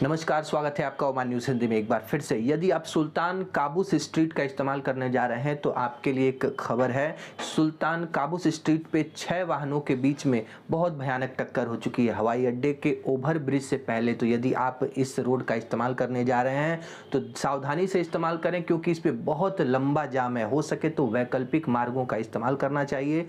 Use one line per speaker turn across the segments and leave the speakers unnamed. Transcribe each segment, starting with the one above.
नमस्कार, स्वागत है आपका ओमान न्यूज़ हिंदी में एक बार फिर से। यदि आप सुल्तान काबूस स्ट्रीट का इस्तेमाल करने जा रहे हैं तो आपके लिए एक खबर है। सुल्तान काबूस स्ट्रीट पे 6 वाहनों के बीच में बहुत भयानक टक्कर हो चुकी है हवाई अड्डे के ओवर ब्रिज से पहले। तो यदि आप इस रोड का इस्तेमाल करने जा रहे हैं तो सावधानी से इस्तेमाल करें, क्योंकि इस पर बहुत लंबा जाम है। हो सके तो वैकल्पिक मार्गों का इस्तेमाल करना चाहिए।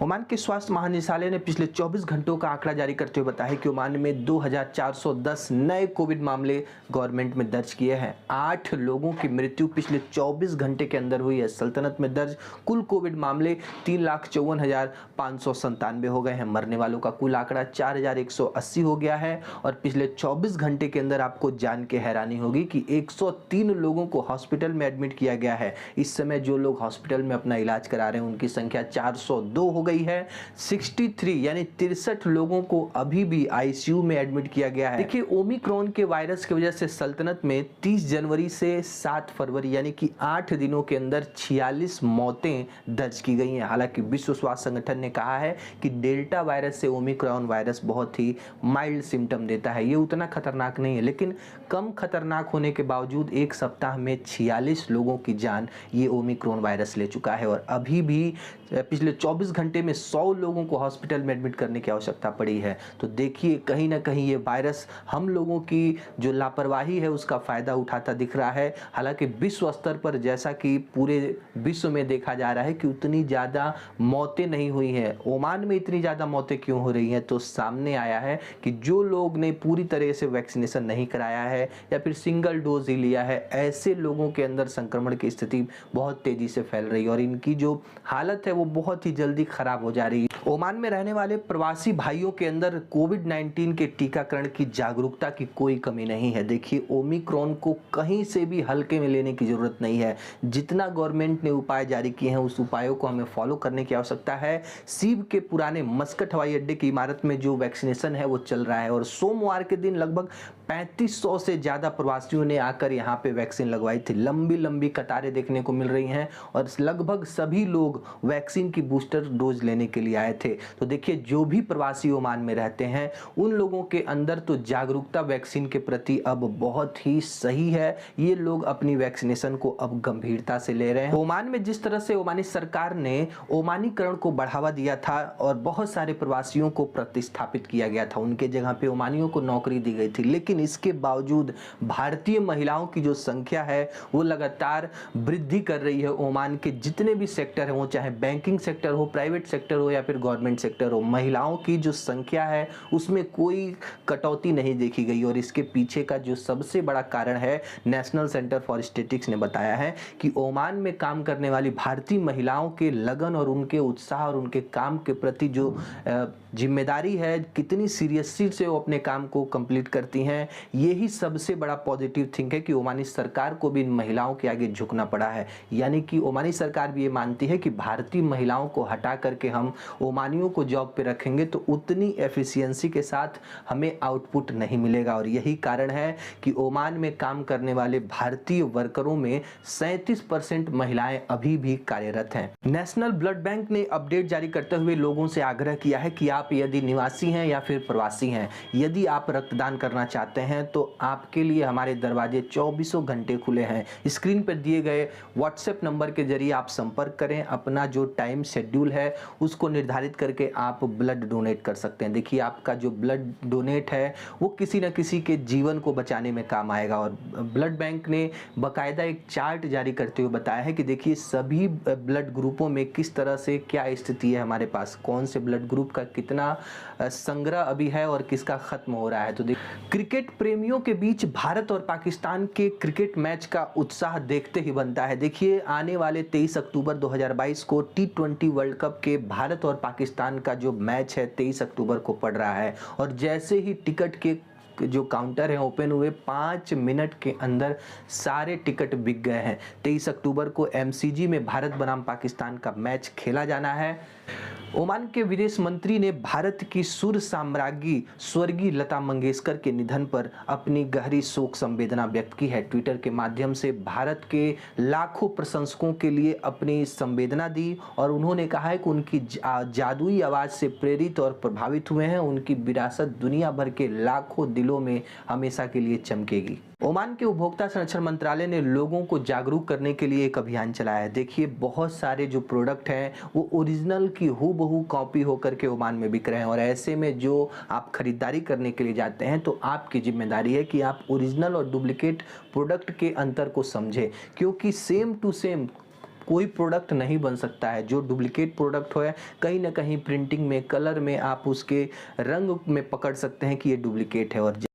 ओमान के स्वास्थ्य महानिदेशालय ने पिछले 24 घंटों का आंकड़ा जारी करते हुए बताया कि ओमान में 2410 नए कोविड मामले गवर्नमेंट में दर्ज किए हैं। 8 लोगों की मृत्यु पिछले 24 घंटे के अंदर हुई है। सल्तनत में दर्ज कुल कोविड मामले 3,54,597 हो गए हैं। मरने वालों का कुल आंकड़ा 4,180 हो गया है। और पिछले 24 घंटे के अंदर आपको जान के हैरानी होगी कि 103 लोगों को हॉस्पिटल में एडमिट किया गया है। इस समय जो लोग हॉस्पिटल में अपना इलाज करा रहे हैं उनकी संख्या 402 हो गई है। 63 यानी 63 लोगों को अभी भी आईसीयू में एडमिट किया गया है। देखिए, ओमिक्रॉन के वायरस की वजह से सल्तनत में 30 जनवरी से 7 फरवरी यानी कि 8 दिनों के अंदर 46 मौतें दर्ज की गई हैं। हालांकि विश्व स्वास्थ्य संगठन ने कहा है कि डेल्टा वायरस से ओमिक्रॉन वायरस बहुत ही माइल्ड सिम्टम देता है, ये उतना खतरनाक नहीं है। लेकिन कम खतरनाक होने के बावजूद एक सप्ताह में 46 लोगों की जान ये ओमिक्रॉन वायरस ले चुका है। और अभी भी पिछले 24 घंटे में 100 लोगों को हॉस्पिटल में एडमिट करने की आवश्यकता पड़ी है। तो देखिए, कहीं ना कहीं ये वायरस हम लोगों की जो लापरवाही है उसका फ़ायदा उठाता दिख रहा है। हालांकि विश्व स्तर पर जैसा कि पूरे विश्व में देखा जा रहा है कि उतनी ज़्यादा मौतें नहीं हुई हैं। ओमान में इतनी ज़्यादा मौतें क्यों हो रही हैं? तो सामने आया है कि जो लोग ने पूरी तरह से वैक्सीनेशन नहीं कराया है या फिर सिंगल डोज ही लिया है, ऐसे लोगों के अंदर संक्रमण की स्थिति बहुत तेज़ी से फैल रही है और इनकी जो हालत है वो बहुत ही जल्दी खराब हो जा रही है। ओमान में रहने वाले प्रवासी भाइयों के अंदर कोविड-19 के टीकाकरण की जागरूकता की कोई कमी नहीं है। देखिए, ओमिक्रॉन को कहीं से भी हल्के में लेने की जरूरत नहीं है। जितना गवर्नमेंट ने उपाय जारी किए हैं उस उपायों को हमें फॉलो करने की आवश्यकता है। सीब के पुराने मस्कट हवाई अड्डे की इमारत में जो वैक्सीनेशन है वो चल रहा है और सोमवार के दिन लगभग 3500 से ज़्यादा प्रवासियों ने आकर यहाँ पे वैक्सीन लगवाई थी। लंबी लंबी कतारें देखने को मिल रही हैं और लगभग सभी लोग वैक्सीन की बूस्टर डोज लेने के लिए आए थे। तो देखिए, जो भी प्रवासी ओमान में रहते हैं उन लोगों के अंदर तो जागरूकता वैक्सीन के प्रति अब बहुत ही सही है। ये लोग अपनी वैक्सीनेशन को अब गंभीरता से ले रहे हैं। ओमान में जिस तरह से ओमानी सरकार ने ओमानीकरण को बढ़ावा दिया था और बहुत सारे प्रवासियों को प्रतिस्थापित किया गया था, उनके जगह पे ओमानियों को नौकरी दी गई थी, लेकिन इसके बावजूद भारतीय महिलाओं की जो संख्या है वो लगातार वृद्धि कर रही है। ओमान के जितने भी सेक्टर हैं, वो चाहे बैंकिंग सेक्टर हो, प्राइवेट सेक्टर हो या फिर गवर्नमेंट सेक्टर हो, महिलाओं की जो संख्या है उसमें कोई कटौती नहीं देखी गई। और इसके पीछे का जो सबसे बड़ा कारण है, नेशनल सेंटर फॉर स्टैटिस्टिक्स ने बताया है कि ओमान में काम करने वाली भारतीय महिलाओं के लगन और उनके उत्साह और उनके काम के प्रति जो जिम्मेदारी है, कितनी सीरियसली से वो अपने काम को कंप्लीट करती हैं, यही सबसे बड़ा पॉजिटिव थिंग है कि ओमानी सरकार को भी इन महिलाओं के आगे झुकना पड़ा है। यानी कि ओमानी सरकार भी ये मानती है कि भारतीय महिलाओं को हटा करके हम ओमानियों को जॉब पे रखेंगे तो उतनी एफिशिएंसी के साथ हमें आउटपुट नहीं मिलेगा। और यही कारण है कि ओमान में काम करने वाले भारतीय वर्करों में 37% महिलाएं अभी भी कार्यरत हैं। नेशनल ब्लड बैंक ने अपडेट जारी करते हुए लोगों से आग्रह किया है कि आप यदि निवासी हैं या फिर प्रवासी हैं, यदि आप रक्तदान करना चाहते हैं तो आपके लिए हमारे दरवाजे 24 घंटे खुले हैं। स्क्रीन पर दिए गए व्हाट्सएप नंबर के जरिए आप संपर्क करें, अपना जो टाइम शेड्यूल है उसको निर्धारित करके आप ब्लड डोनेट कर सकते हैं। देखिए, आपका जो ब्लड डोनेट है वो किसी न किसी के जीवन को बचाने में काम आएगा। और ब्लड बैंक ने बाकायदा एक चार्ट जारी करते हुए बताया है कि देखिए, सभी ब्लड ग्रुपों में किस तरह से क्या स्थिति है, हमारे पास कौन से ब्लड ग्रुप का कितना संग्रह अभी है और किसका खत्म हो रहा है। तो क्रिकेट प्रेमियों के बीच भारत और पाकिस्तान के क्रिकेट मैच का उत्साह देखते ही बनता है। देखिए, आने वाले 23 अक्टूबर 2022 को T20 वर्ल्ड कप के भारत और पाकिस्तान का जो मैच है 23 अक्टूबर को पड़ रहा है और जैसे ही टिकट के जो काउंटर है ओपन हुए 5 मिनट के अंदर सारे टिकट बिक गए हैं। 23 अक्टूबर को MCG में भारत बनाम पाकिस्तान का मैच खेला जाना है। ओमान के विदेश मंत्री ने भारत की सुर साम्राज्ञी स्वर्गीय लता मंगेशकर के निधन पर अपनी गहरी शोक संवेदना व्यक्त की है। ट्विटर के माध्यम से भारत के लाखों प्रशंसकों के लिए अपनी संवेदना दी और उन्होंने कहा है कि उनकी जादुई आवाज़ से प्रेरित और प्रभावित हुए हैं। उनकी विरासत दुनिया भर के लाखों दिलों में हमेशा के लिए चमकेगी। ओमान के उपभोक्ता संरक्षण मंत्रालय ने लोगों को जागरूक करने के लिए एक अभियान चलाया है। देखिए, बहुत सारे जो प्रोडक्ट हैं वो ओरिजिनल की हूबहू कॉपी होकर के ओमान में बिक रहे हैं और ऐसे में जो आप खरीदारी करने के लिए जाते हैं तो आपकी जिम्मेदारी है कि आप ओरिजिनल और डुप्लीकेट प्रोडक्ट के अंतर को समझें, क्योंकि सेम टू सेम कोई प्रोडक्ट नहीं बन सकता है। जो डुप्लीकेट प्रोडक्ट हो कहीं ना कहीं प्रिंटिंग में, कलर में आप उसके रंग में पकड़ सकते हैं कि ये डुप्लीकेट है और